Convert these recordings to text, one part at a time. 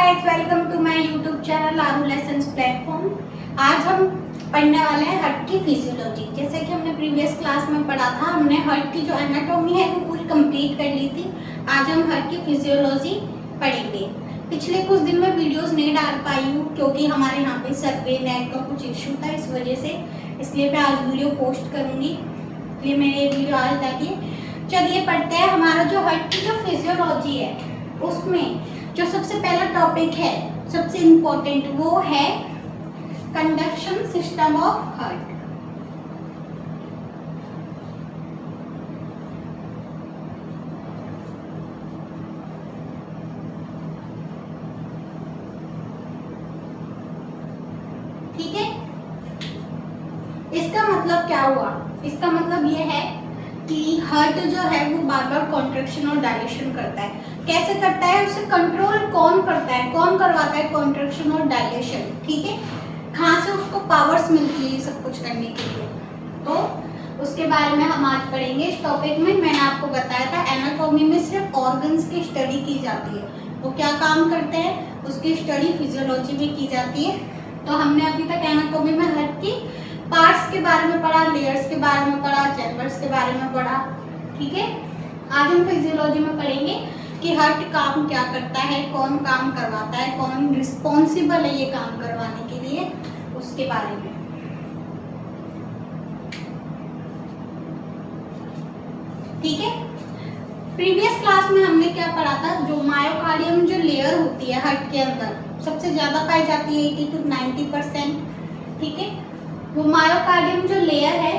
Guys, welcome to my YouTube channel आरू lessons platform. आज हम पढ़ने वाले हैं हार्ट की फिजियोलॉजी। जैसे कि हमने प्रीवियस क्लास में पढ़ा था, हमने हार्ट की जो एनाटॉमी है वो पूरी कंप्लीट कर ली थी। आज हम हार्ट की फिजियोलॉजी पढ़ेंगे। पिछले कुछ दिन में वीडियोस नहीं डाल पाई हूँ क्योंकि हमारे यहाँ पे सर्वे नेट का कुछ इशू था, इस वजह से। इसलिए मैं आज वीडियो पोस्ट करूँगी, इसलिए मैंने ये वीडियो आज डाली है। चलिए पढ़ते हैं। हमारा जो हार्ट की जो फिजियोलॉजी है उसमें जो सबसे पहला टॉपिक है, सबसे इम्पोर्टेंट, वो है कंडक्शन सिस्टम ऑफ हार्ट। ठीक है, इसका मतलब क्या हुआ? इसका मतलब ये है कि हार्ट जो है वो बार बार कॉन्ट्रैक्शन और डायलेशन करता है। कैसे करता है, उसे कंट्रोल कौन करता है, कौन करवाता है कॉन्ट्रैक्शन और डायलेशन? ठीक है, कहाँ से उसको पावर्स मिलती है सब कुछ करने के लिए? तो उसके बारे में हम आज पढ़ेंगे इस टॉपिक में। मैंने आपको बताया था एनाटॉमी में सिर्फ ऑर्गन्स की स्टडी की जाती है, वो क्या काम करते हैं उसकी स्टडी फिजियोलॉजी में की जाती है। तो हमने अभी तक एनाटॉमी में हार्ट की पार्ट्स के बारे में पढ़ा, लेयर्स के बारे में पढ़ा, चैम्बर्स के बारे में पढ़ा। ठीक है, आज हम फिजियोलॉजी में पढ़ेंगे कि हार्ट काम क्या करता है, कौन काम करवाता है, कौन रिस्पॉन्सिबल है ये काम करवाने के लिए, उसके बारे में। ठीक है, प्रीवियस क्लास में हमने क्या पढ़ा था? जो मायोकार्डियम जो लेयर होती है हार्ट के अंदर सबसे ज्यादा पाई जाती है 80 to 90%। ठीक है, वो मायोकार्डियम जो लेयर है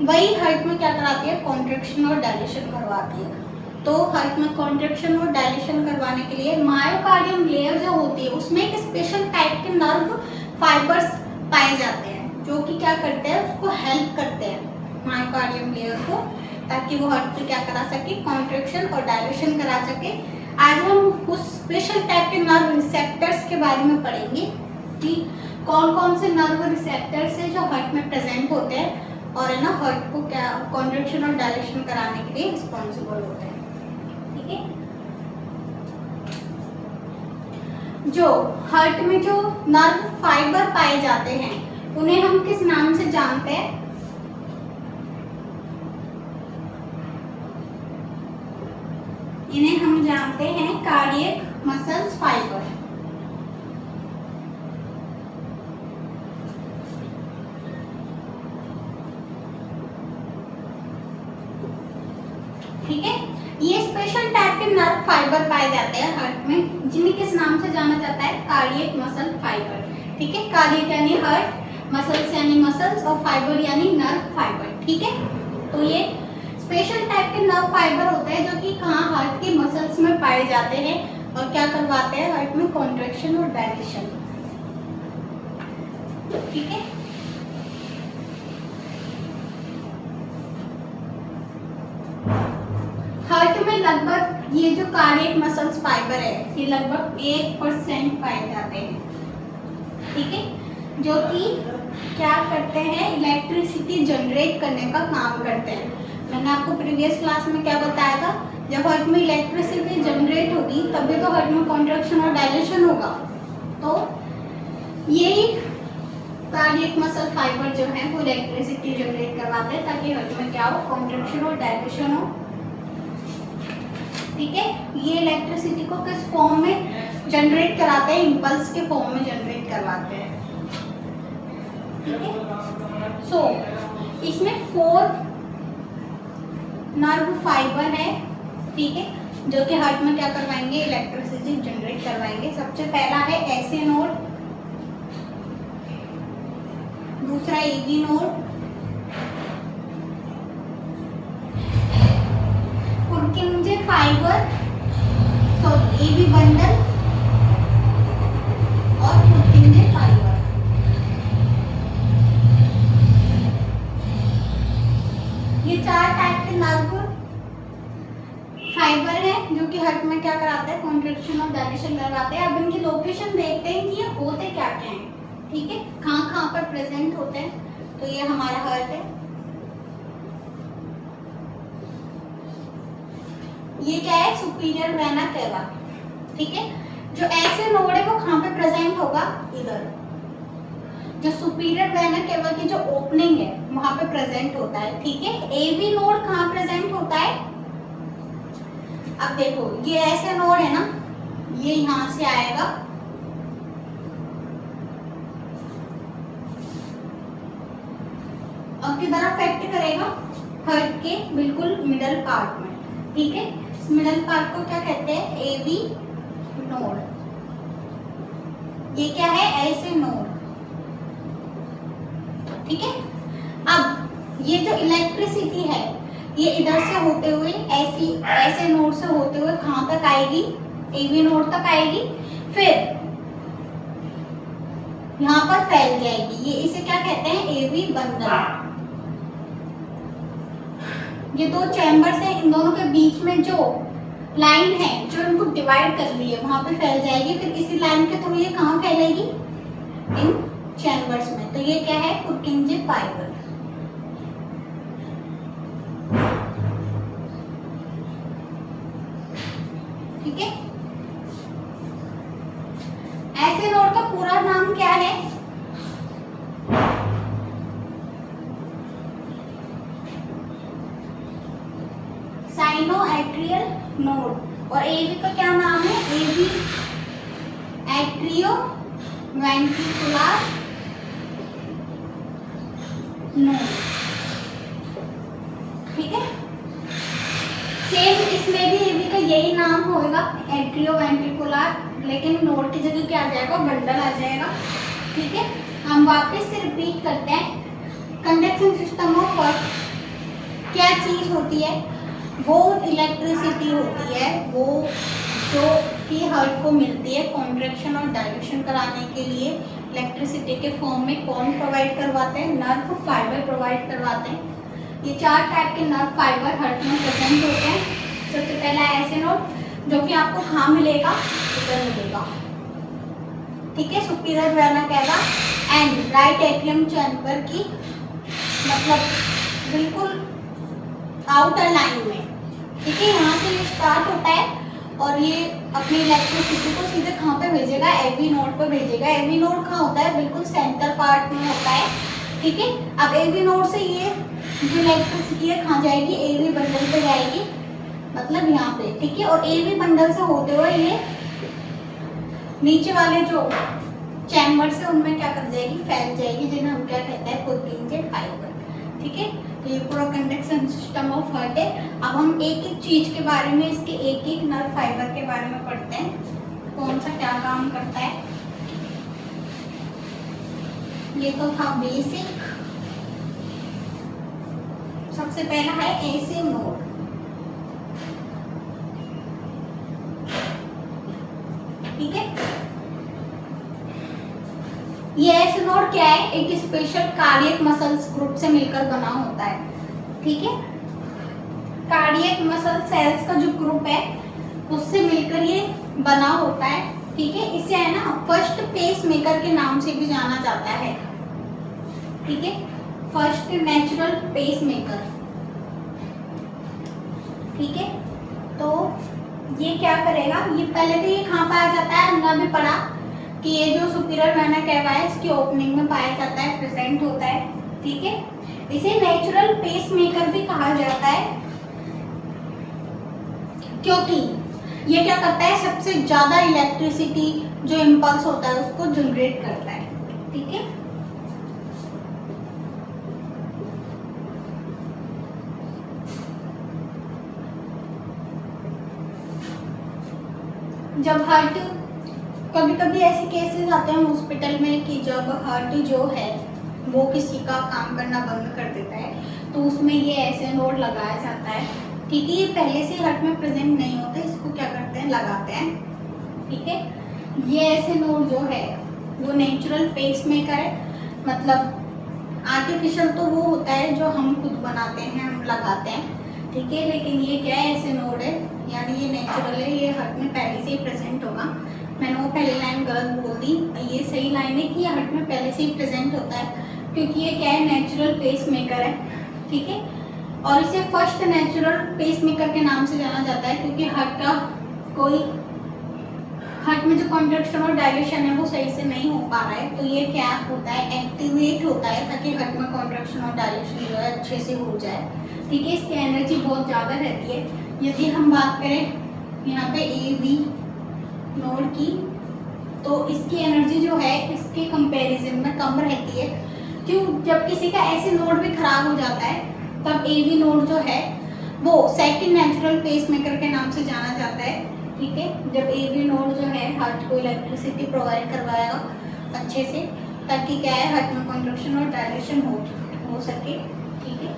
वही हार्ट में क्या कराती है? कॉन्ट्रैक्शन और डायलेशन करवाती है। तो हार्ट में कॉन्ट्रैक्शन और डायलेशन करवाने के लिए मायोकार्डियम लेयर जो होती है उसमें एक स्पेशल टाइप के नर्व फाइबर्स पाए जाते हैं जो कि क्या करते हैं, उसको हेल्प करते हैं मायोकार्डियम लेयर को, ताकि वो हार्ट पे क्या करा सके? कॉन्ट्रैक्शन और डायलेशन करा सके। आज हम उस स्पेशल टाइप के नर्व रिसेप्टर्स के बारे में पढ़ेंगे कि कौन कौन से नर्व रिसेप्टर्स है जो हार्ट में प्रेजेंट होते हैं और है ना हार्ट को क्या कॉन्ट्रैक्शन और डायलेशन कराने के लिए रिस्पॉन्सिबल होते हैं। ठीक है, जो हार्ट में जो नर्व फाइबर पाए जाते हैं उन्हें हम किस नाम से जानते हैं? इन्हें हम जानते हैं कार्डियक मसल्स फाइबर। ठीक है, ये स्पेशल टाइप के नर्व फाइबर पाए जाते हैं हार्ट में, जिन्हें किस नाम से जाना जाता है? Cardiac muscle fibre. ठीक है, कार्डियक यानी हार्ट, मसल्स यानी मसल्स और फाइबर यानी नर्व फाइबर। ठीक है, तो ये स्पेशल टाइप के नर्व फाइबर होते हैं जो कि कहाँ? हार्ट के मसल्स में पाए जाते हैं और क्या करवाते हैं? हार्ट में कॉन्ट्रैक्शन और डायलेशन। ठीक है, हार्ट में लगभग ये जो कार्डियक मसल्स फाइबर है ये लगभग 1% पाए जाते हैं। ठीक है, जो कि क्या करते हैं? इलेक्ट्रिसिटी जनरेट करने का काम करते हैं। मैंने आपको प्रीवियस क्लास में क्या बताया था? जब हार्ट में इलेक्ट्रिसिटी जनरेट होगी तभी तो हार्ट में कॉन्ट्रैक्शन और डायलेशन होगा। तो यही कार्डियक मसल फाइबर जो है वो इलेक्ट्रिसिटी जनरेट करवाते हैं ताकि हार्ट में क्या हो? कॉन्ट्रैक्शन और डायलेशन हो। ठीक है, ये इलेक्ट्रिसिटी को किस फॉर्म में जनरेट कराते हैं? इंपल्स के फॉर्म में जनरेट करवाते हैं। ठीक है, सो इसमें 4 नर्व फाइबर है। ठीक है, जो कि हार्ट में क्या करवाएंगे? इलेक्ट्रिसिटी जनरेट करवाएंगे। सबसे पहला है एसी नोड, दूसरा एबी नोड, पुर्किंजे फाइबर, तो एबी बंडल और पुर्किंजे फाइबर। ये 4 टाइप के नर्व फाइबर है जो कि हार्ट में क्या कराते हैं? कॉन्ट्रैक्शन और डायलेशन करवाते हैं। अब इनकी लोकेशन देखते हैं कि ये होते क्या क्या हैं। ठीक है, कहाँ कहाँ पर प्रेजेंट होते हैं? तो ये हमारा हार्ट है, ये क्या है? Superior vena cava. ठीक है, जो ऐसे नोड है वो कहाँ पे प्रेजेंट होगा, इधर। जो सुपीरियर वेना केवा की जो ओपनिंग है वहां पे प्रेजेंट होता है, ठीक है। एवी नोड कहाँ प्रेजेंट होता है, अब देखो ये ऐसे नोड है ना, ये यहां से आएगा, अब किधर अफेक्ट करेगा, हार्ट के बिल्कुल मिडल पार्ट में, ठीक है। इस मिडल पार्ट को क्या कहते हैं, एवी नोड। ये क्या है, ऐसे नोड, ठीक है। अब ये जो इलेक्ट्रिसिटी है ये इधर से होते हुए ऐसे नोड से होते हुए कहां तक आएगी, एवी नोड तक आएगी, फिर यहां पर फैल जाएगी। ये इसे क्या कहते हैं, एवी बंडल। ये दो चैम्बर्स हैं, इन दोनों के बीच में जो लाइन है जो इनको डिवाइड कर रही है वहां पे फैल जाएगी, फिर इसी लाइन के थ्रू ये कहां फैलेगी, इन चैम्बर्स में। तो ये क्या है, पुर्किंजे फाइबर, ठीक है। ऐसे नोड का पूरा नाम क्या है, साइनोएट्रियल नोड। और एवी का क्या नाम है, एवी एट्रियो वेंट्रिकुलर नोड, ठीक है। सेम इसमें भी एवी का यही नाम होगा, एट्रियो वेंट्रिकुलर, लेकिन नोड की जगह क्या आ जाएगा, बंडल आ जाएगा, ठीक है। हम वापस से रिपीट करते हैं, कंडक्शन सिस्टम ऑफ हार्ट क्या चीज होती है, वो इलेक्ट्रिसिटी होती है, वो जो कि हार्ट को मिलती है कॉन्ट्रैक्शन और डायलेशन कराने के लिए। इलेक्ट्रिसिटी के फॉर्म में कौन प्रोवाइड करवाते हैं, नर्व फाइबर प्रोवाइड करवाते हैं। ये 4 टाइप के नर्व फाइबर हार्ट में प्रेजेंट होते हैं। सबसे पहला ऐसे नोड जो कि आपको कहाँ मिलेगा, इधर मिलेगा, ठीक है, superior vena cava and right atrium chamber की मतलब बिल्कुल आउटर लाइन में, ठीक है। यहाँ से ये स्टार्ट होता है और ये अपनी इलेक्ट्रिसिटी को सीधे कहाँ पे भेजेगा, एवी नोड पे भेजेगा। एवी नोड कहाँ होता है, बिल्कुल सेंटर पार्ट में होता है, ठीक है। अब एवी नोड से ये जो इलेक्ट्रिसिटी है कहाँ जाएगी, एवी बंडल पे जाएगी, मतलब यहाँ पे, ठीक है। और एवी बंडल से होते हुए ये नीचे वाले जो चैम्बर से उनमें क्या कर जाएगी, फैल जाएगी, जिन्हें हम क्या कहते हैं, पुर्किंजे फाइबर, ठीक है। तो ये पूरा कंडक्शन सिस्टम ऑफ हार्ट है। अब हम एक एक चीज के बारे में, इसके एक एक नर्व फाइबर के बारे में पढ़ते हैं, कौन सा क्या काम करता है। ये तो था बेसिक। सबसे पहला है ऐसे नोड, ठीक है। ये ऐसे नोड क्या है, एक स्पेशल कार्डियक मसल्स ग्रुप से मिलकर बना होता है, ठीक है। कार्डियक मसल सेल्स का जो ग्रुप है उससे मिलकर ये बना होता है, ठीक है। इसे है ना फर्स्ट पेस मेकर के नाम से भी जाना जाता है, ठीक है, फर्स्ट नेचुरल पेस मेकर, ठीक है। तो ये क्या करेगा, ये पहले तो ये कहाँ पाया जाता है, हमने अभी पढ़ा कि ये जो सुपीरियर वेना केवा है इसकी ओपनिंग में पाया जाता है, प्रेजेंट होता है, ठीक है। इसे नेचुरल पेस मेकर भी कहा जाता है क्योंकि ये क्या करता है, सबसे ज्यादा इलेक्ट्रिसिटी जो इम्पल्स होता है उसको जनरेट करता है, ठीक है। जब हार्ट, कभी कभी ऐसे केसेस आते हैं हॉस्पिटल में कि जब हार्ट जो है वो किसी का काम करना बंद कर देता है तो उसमें ये ऐसे नोड लगाया जाता है, ठीक है। ये पहले से हार्ट में प्रेजेंट नहीं होता, इसको क्या करते हैं, लगाते हैं, ठीक है। ये ऐसे नोड जो है वो नेचुरल पेस मेकर है, मतलब आर्टिफिशियल तो वो होता है जो हम खुद बनाते हैं, हम लगाते हैं, ठीक है। लेकिन ये क्या है, ऐसे नोड है, यानी ये नेचुरल है, ये हार्ट में पहले से ही प्रेजेंट होगा। मैंने वो पहली लाइन गलत बोल दी, ये सही लाइन है कि ये हार्ट में पहले से ही प्रेजेंट होता है क्योंकि ये क्या है, नेचुरल पेस मेकर है, ठीक है। और इसे फर्स्ट नेचुरल पेस मेकर के नाम से जाना जाता है क्योंकि हार्ट हार्ट में जो कॉन्ट्रैक्शन और डायलेशन है वो सही से नहीं हो पा रहा है, तो ये क्या होता है, एक्टिवेट होता है ताकि हार्ट में कॉन्ट्रैक्शन और डायलेशन जो है अच्छे से हो जाए। ठीक है, इसकी एनर्जी बहुत ज़्यादा रहती है। यदि हम बात करें यहाँ पे ए बी नोड की, तो इसकी एनर्जी जो है इसके कंपैरिजन में कम रहती है। क्यों? जब किसी का ऐसे नोड भी खराब हो जाता है तब ए बी नोड जो है वो सेकंड नेचुरल पेसमेकर के नाम से जाना जाता है। ठीक है, जब ए बी नोड जो है हार्ट को इलेक्ट्रिसिटी प्रोवाइड करवाएगा अच्छे से, ताकि क्या है हार्ट में कॉन्ट्रैक्शन और डायलेशन हो सके। ठीक है,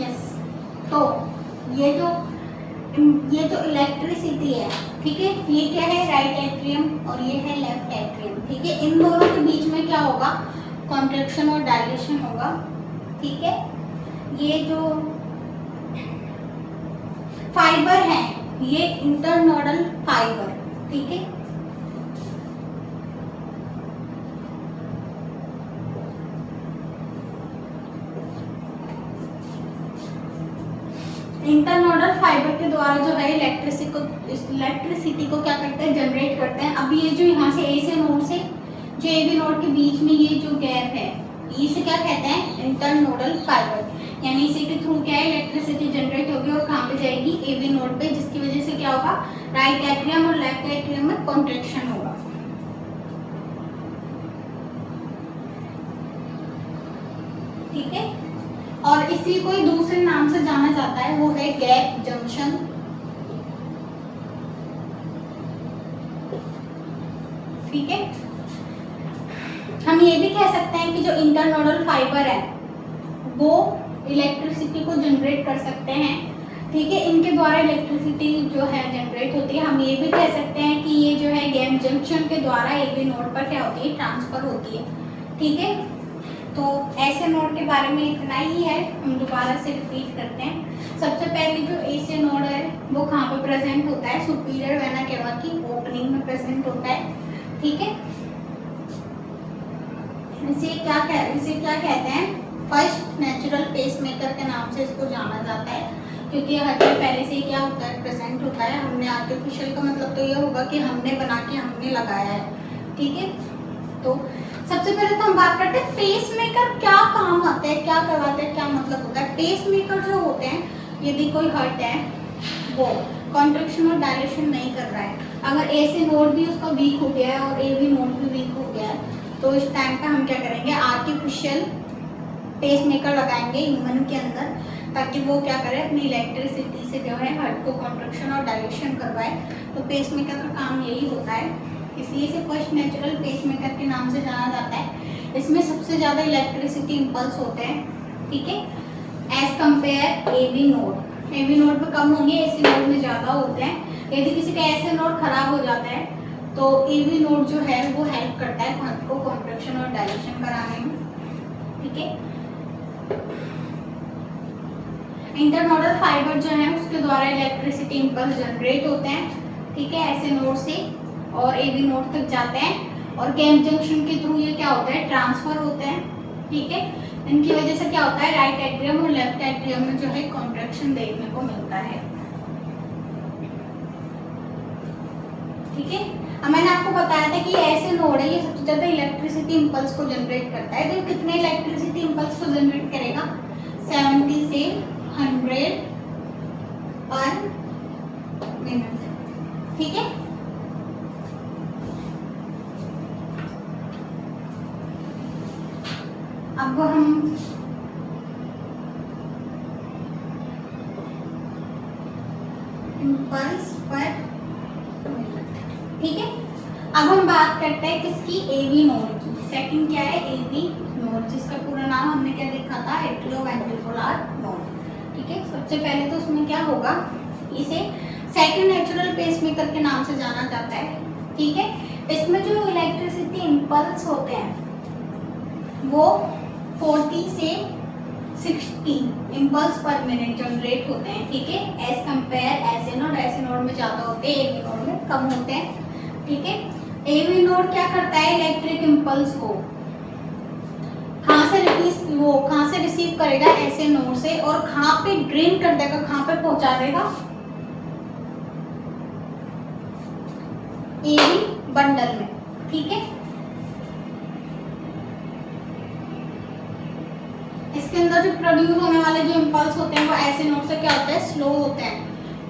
यस। तो ये जो इलेक्ट्रिसिटी है, ठीक है, ये क्या है, राइट एट्रियम और ये है लेफ्ट एट्रियम। ठीक है, इन दोनों के बीच में क्या होगा, कॉन्ट्रैक्शन और डायलेशन होगा। ठीक है, ये जो फाइबर है ये इंटरनोडल फाइबर। ठीक है, इंटरनोडल फाइबर के द्वारा जो है इलेक्ट्रिसिटी को क्या करते हैं, जनरेट करते हैं। अब ये जो यहाँ से ए से नोड से जो ए बी नोड के बीच में ये जो गैप है, इसे क्या कहते हैं, इंटरनोडल फाइबर। यानी इसी के थ्रू क्या है, इलेक्ट्रिसिटी जनरेट होगी और कहाँ पे जाएगी, ए बी नोड पे, जिसकी वजह से क्या होगा, राइट एट्रियम और लेफ्ट एट्रियम में कॉन्ट्रैक्शन होगा। ठीक है, और इसी को ही दूसरे नाम से जाना जाता है, वो है गैप जंक्शन। ठीक है, हम ये भी कह सकते हैं कि जो इंटरनोडल फाइबर है वो इलेक्ट्रिसिटी को जनरेट कर सकते हैं। ठीक है, इनके द्वारा इलेक्ट्रिसिटी जो है जनरेट होती है। हम ये भी कह सकते हैं कि ये जो है गैप जंक्शन के द्वारा ए बी नोड पर क्या होती है, ट्रांसफर होती है। ठीक है, तो ऐसे नोड के बारे में इतना ही है, हम दोबारा से रिपीट करते हैं। सबसे पहले जो ए से नोड है वो कहाँ पे प्रेजेंट होता है, सुपीरियर वेना केवा की ओपनिंग में प्रेजेंट होता है। ठीक है, इसे क्या कहते हैं, फर्स्ट नेचुरल पेसमेकर के नाम से इसको जाना जाता है, क्योंकि हर जगह पहले से ही क्या होता है, प्रेजेंट होता है। हमने आर्टिफिशियल का मतलब तो ये होगा कि हमने बना के हमने लगाया है। ठीक है, तो सबसे पहले तो हम बात करते हैं पेसमेकर क्या काम आते हैं, क्या करवाते हैं, क्या मतलब होता है। पेसमेकर जो होते हैं, यदि कोई हार्ट है वो कॉन्ट्रैक्शन और डायलेशन नहीं कर रहा है, अगर ए से नोड भी उसका वीक हो गया है और ए बी नोड भी वीक हो गया है, तो इस टाइम पे हम क्या करेंगे, आर्टिफिशियल पेसमेकर लगाएंगे ह्यूमन के अंदर, ताकि वो क्या करे, अपनी इलेक्ट्रिसिटी से जो है हार्ट को कॉन्ट्रैक्शन और डायलेशन करवाए। तो पेसमेकर का काम यही होता है, इसलिए इसे फर्स्ट नेचुरल पेसमेकर के नाम से जाना जाता है। इसमें सबसे ज़्यादा इलेक्ट्रिसिटी इम्पल्स होते हैं। ठीक है, as compare A B node, A B node पे कम होंगे, ए सी नोड में ज़्यादा होते हैं। यदि किसी का ऐसे नोड खराब हो जाता है तो ए बी नोड जो है वो हेल्प करता है हार्ट को कॉन्ट्रैक्शन और डायलेशन कराने में। ठीक है, इंटरनोडल फाइबर जो है उसके द्वारा इलेक्ट्रिसिटी इम्पल्स जनरेट होते हैं। ठीक है, ऐसे नोड से और ए बी नोड तक जाते हैं और गैप जंक्शन के थ्रू ये क्या होता है, ट्रांसफर होते हैं। ठीक है, इनकी वजह से क्या होता है, राइट एट्रियम और लेफ्ट एट्रियम में जो है कॉन्ट्रैक्शन देखने को मिलता है। ठीक है, अब मैंने आपको बताया था कि ऐसे नोड है, ये सबसे ज्यादा इलेक्ट्रिसिटी इम्पल्स को जनरेट करता है। तो कितने इलेक्ट्रिसिटी इम्पल्स को जनरेट करेगा, 70 से 100 पर मिनट। ठीक है, अब हम इम्पल्स पर मिनट। ठीक है, अब हम बात करते हैं किसकी, ए बी नोड की। सेकंड क्या है, ए बी नोड, जिसका पूरा नाम हमने क्या देखा था, एट्रियोवेंट्रिकुलर नोड। ठीक है, सबसे पहले तो उसमें क्या होगा, इसे सेकंड नेचुरल पेसमेकर के नाम से जाना जाता है। ठीक है, इसमें जो इलेक्ट्रिसिटी इम्पल्स होते हैं वो 40 से 60 इम्पल्स पर मिनट जनरेट होते हैं। ठीक है, एज कंपेयर ऐसे नोड में ज़्यादा होते हैं, ए बी नोड में कम होते हैं, ठीक है। एवी नोड क्या करता है, इलेक्ट्रिक इम्पल्स को कहाँ से रिसीव करेगा, ऐसे नोड से, और कहाँ पे ड्रेन कर देगा, कहाँ पे पहुंचा देगा, एवी बंडल में, ठीक है। इसके अंदर जो प्रोड्यूस होने वाले जो इम्पल्स होते हैं वो ऐसे नोड से क्या होते हैं, स्लो होते हैं।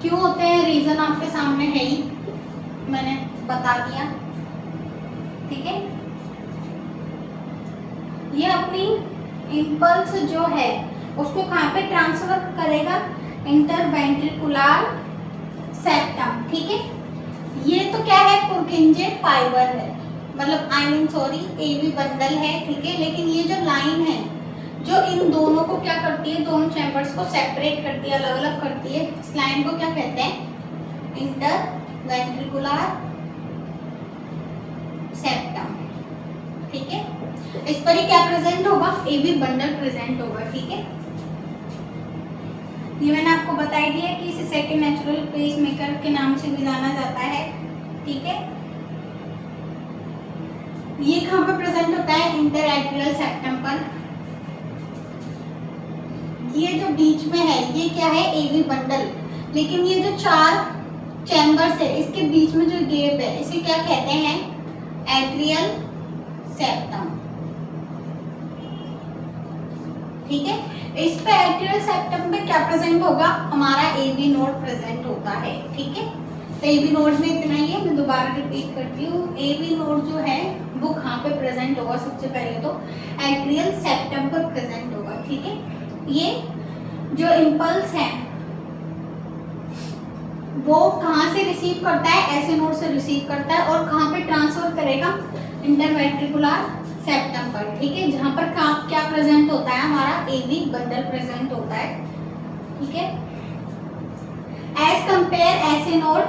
क्यों होते हैं, रीजन आपके सामने है ही, मैंने बता दिया, ठीक है। ये अपनी इम्पल्स जो है उसको कहाँ पे ट्रांसफर करेगा, इंटरवेंट्रिकुलर सेप्टम, ठीक है। ये तो क्या है, पुरकिंजे फाइबर है, मतलब एवी बंडल है, ठीक है। लेकिन ये जो लाइन है जो इन दोनों को क्या करती है, दोनों चैम्बर्स को सेपरेट करती है, अलग अलग करती है, इस लाइन को क्या कहते हैं, इंटरवेंट्रिकुलर सेप्टम, ठीक है। इस पर ही क्या प्रेजेंट होगा, एवी बंडल प्रेजेंट होगा, ठीक है। ये मैंने आपको बताई दिया कि इसे सेकंड नेचुरल पेस मेकर के नाम से भी जाना जाता है, ठीक है। ये कहाँ पे प्रेजेंट होता है, इंटरएट्रियल सेप्टम पर। ये जो बीच में है ये क्या है, एवी बंडल, लेकिन ये जो 4 चैम्बर्स है इसके बीच में जो गैप है इसे क्या कहते हैं, एट्रियल सेप्टम, ठीक है। इस पे एट्रियल सेप्टम पे क्या प्रेजेंट होगा, हमारा एवी नोड प्रेजेंट होता है, ठीक है। तो एवी नोड में इतना ही है, मैं दोबारा रिपीट करती हूँ। एवी नोड जो है वो कहाँ पे प्रेजेंट होगा, सबसे पहले तो एट्रियल सेप्टम पर प्रेजेंट होगा, ठीक है। ये जो इम्पल्स है वो कहाँ से रिसीव करता है, ऐसे नोड से रिसीव करता है, और कहाँ पे ट्रांसफर करेगा, इंटरवेंट्रिकुलर सेप्टम पर, ठीक है। जहाँ पर क्या प्रेजेंट होता है, हमारा एवी बंडल प्रेजेंट होता है, ठीक है। एज कंपेयर ऐसे नोड,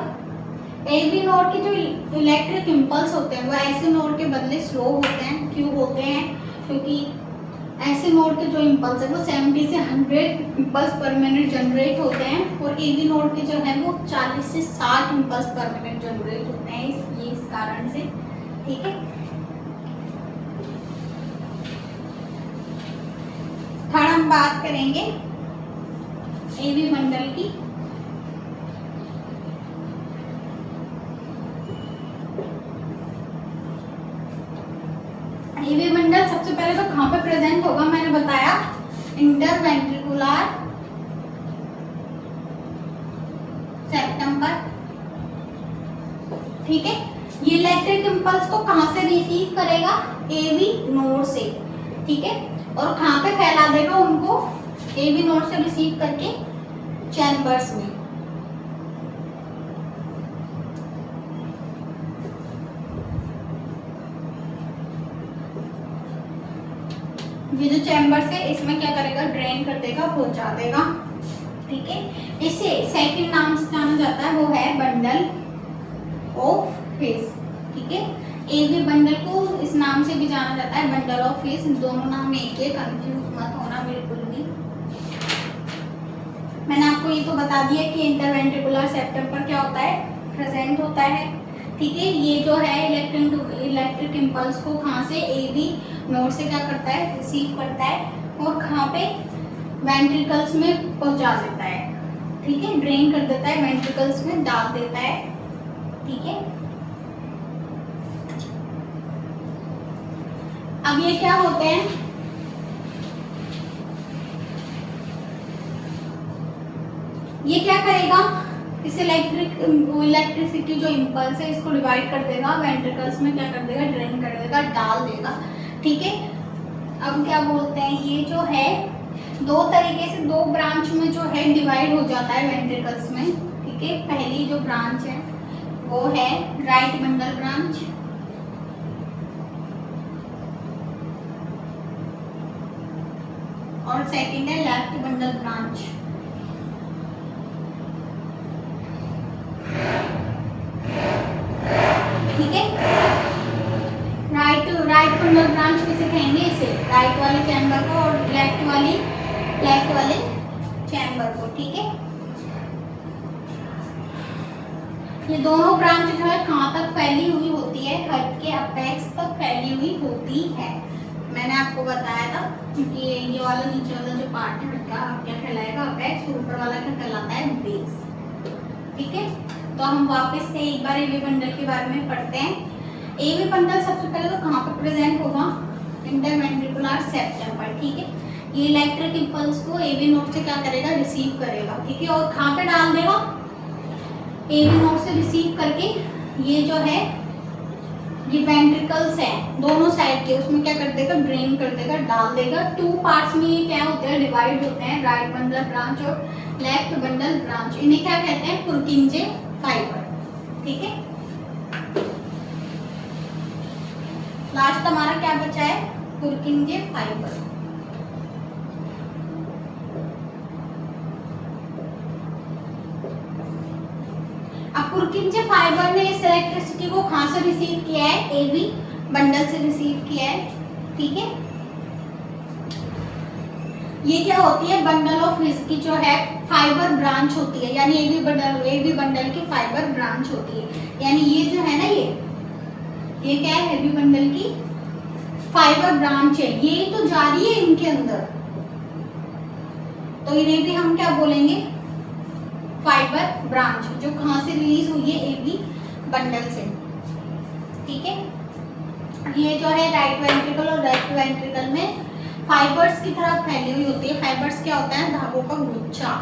एवी नोड के जो इलेक्ट्रिक इम्पल्स होते हैं वो ऐसे नोड के बदले स्लो होते हैं। क्यों होते हैं, क्योंकि ऐसे नोड के जो इम्पल्स है वो 70 से 100 इम्पल्स पर मिनट जनरेट होते हैं, और एवी नोड के जो है वो 40 से 60 इम्पल्स पर मिनट जनरेट होते हैं, इस कारण से, ठीक है। थर्ड हम बात करेंगे एवी बंडल की। एवी बंडल सबसे पहले तो कहाँ पे प्रेजेंट होगा, मैंने बताया इंटरवेंट्रिकुलर सेप्टम पर, ठीक है। ये इलेक्ट्रिक इम्पल्स को कहाँ से रिसीव करेगा, एवी नोड से, ठीक है, और कहाँ पे फैला देगा उनको, एवी नोड से रिसीव करके चैम्बर्स में। ये जो चैम्बर्स है इसमें क्या करेगा, ड्रेन कर देगा, पहुंचा देगा, ठीक है। इसे सेकंड नाम से जाना जाता है, वो है बंडल ऑफ फेस, ठीक है। एवी बंडल को इस नाम से भी जाना जाता है, बंडल ऑफ फेस, दोनों नाम एक है, कंफ्यूज मत होना बिल्कुल भी। मैंने आपको ये तो बता दिया कि इंटरवेंट्रिकुलर सेप्टम पर क्या होता है, प्रेजेंट होता है, ठीक है। ये जो है इलेक्ट्रिक इम्पल्स को कहाँ से, एवी नोड से क्या करता है, रिसीव करता है, और कहाँ पे, वेंट्रिकल्स में पहुंचा देता है, ठीक है, ड्रेन कर देता है, वेंट्रिकल्स में डाल देता है, ठीक है। अब ये क्या होते हैं, ये क्या करेगा, इस इलेक्ट्रिसिटी जो इम्पल्स है इसको डिवाइड कर देगा, वेंट्रिकल्स में क्या कर देगा, ड्रेन कर देगा, डाल देगा, ठीक है। अब क्या बोलते हैं, ये जो है दो तरीके से, दो ब्रांच में जो है डिवाइड हो जाता है वेंट्रिकल्स में, ठीक है। पहली जो ब्रांच है वो है राइट बंडल ब्रांच, और सेकंड है लेफ्ट बंडल ब्रांच, ठीक है। राइट बंडल ब्रांच किसे कहेंगे, इसे राइट वाले चैम्बर को, और लेफ्ट वाले चैम्बर को, ठीक है। ये दोनों ब्रांच जो है कहाँ तक फैली हुई होती है, हर्ट के अपेक्स तक फैली हुई होती है। मैंने आपको बताया था कि ये वाला नीचे वाला जो पार्ट है हर्ट का क्या कहलाएगा, अपेक्स, और ऊपर वाला क्या कहलाता है, बेस। ठीक है, तो हम वापस से एक बार एवी बंडल के बारे में पढ़ते हैं। एवी बंडल सबसे पहले तो कहाँ पे प्रेजेंट होगा, इंटरवेंट्रिकुलर सेप्टम पर। ठीक है, ये इलेक्ट्रिक इंपल्स को एवी नोड से क्या करेगा, रिसीव करेगा। ठीक है, और कहाँ पे डाल देगा, एवी नोड से रिसीव करके ये जो है ये वेंट्रिकल्स हैं दोनों साइड के, उसमें क्या कर देगा, ड्रेन कर देगा, डाल देगा। टू पार्ट्स में ये क्या होते हैं, डिवाइड होते हैं, राइट बंडल ब्रांच और लेफ्ट बंडल ब्रांच। इन्हें क्या कहते हैं, पुर्किंजे फाइबर। ठीक है, लास्ट हमारा क्या बचा है, पुर्किंजे फाइबर। अब पुर्किंजे फाइबर ने इस इलेक्ट्रिसिटी को कहां से रिसीव किया है, एवी बंडल से रिसीव किया है। ठीक है, ये क्या होती है, बंडल ऑफ हिज की जो है फाइबर ब्रांच होती है, यानी एवी बंडल की फाइबर ब्रांच होती है। यानी ये जो है ना, ये क्या है, एवी बंडल की फाइबर ब्रांच है, ये तो जा रही है इनके अंदर, तो इन्हें भी हम क्या बोलेंगे, फाइबर ब्रांच, जो कहां से रिलीज हुई है, एवी बंडल से। ठीक है, ये जो है राइट वेंट्रिकल और लेफ्ट वेंट्रिकल में फाइबर्स की तरह फैली हुई होती है। फाइबर्स क्या होता है, धागों का गुच्छा,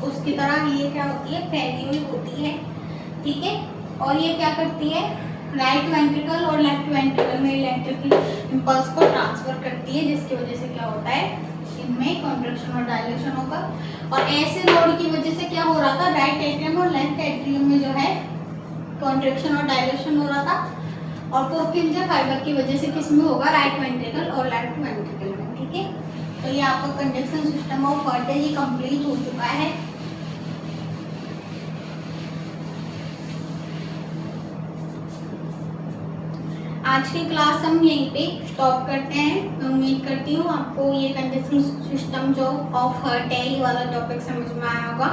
उसकी तरह ये क्या होती है, फैली हुई होती है। ठीक है, और ये क्या करती है, राइट वेंट्रिकल और लेफ्ट वेंट्रिकल में इलेक्ट्रिक इंपल्स को ट्रांसफर करती है, जिसकी वजह से क्या होता है, इनमें कॉन्ट्रैक्शन और डायलेशन होगा। और ऐसे नोड की वजह से क्या हो रहा था, राइट एट्रियम और लेफ्ट एट्रियम में जो है कॉन्ट्रैक्शन और डायलेशन हो रहा था। और पुर्किंजे फाइबर की वजह से किस में होगा, राइट वेंट्रिकल और लेफ्ट वेंट्रिकल में। ठीक है, तो ये आपका कंडक्शन सिस्टम ऑफ हार्ट है, ये कंप्लीट हो चुका है। आज की क्लास हम यहीं पे स्टॉप करते हैं। मैं उम्मीद करती हूँ आपको ये कंडक्शन सिस्टम जो ऑफ हार्ट है, ये वाला टॉपिक समझ में आया होगा।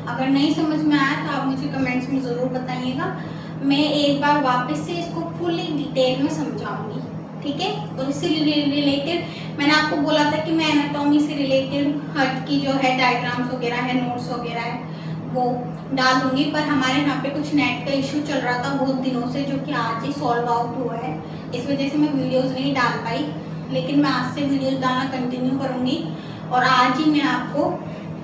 अगर नहीं समझ में आया तो आप मुझे कमेंट्स में ज़रूर बताइएगा। मैं एक बार वापस से इसको फुली डिटेल में समझाऊंगी। ठीक है, और इससे रिलेटेड मैंने आपको बोला था कि मैं एनाटॉमी से रिलेटेड हार्ट की जो है डायग्राम्स वगैरह है, नोट्स वगैरह है, वो डाल दूंगी। पर हमारे यहाँ पे कुछ नेट का इशू चल रहा था बहुत दिनों से, जो कि आज ही सॉल्व आउट हुआ है, इस वजह से मैं वीडियोस नहीं डाल पाई। लेकिन मैं आज से वीडियोस डालना कंटिन्यू करूँगी और आज ही मैं आपको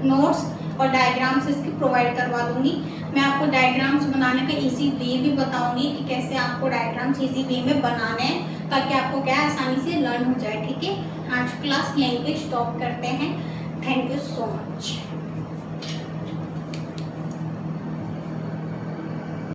नोट्स और डायग्राम्स इसकी प्रोवाइड करवा दूंगी। मैं आपको डायग्राम्स बनाने का इजी वे भी बताऊंगी कि कैसे आपको डायग्राम्स इजी वे में बनाने हैं, ताकि आपको क्या आसानी से लर्न हो जाए। ठीक है, आज क्लास यहीं पे स्टॉप करते हैं। Thank you so much.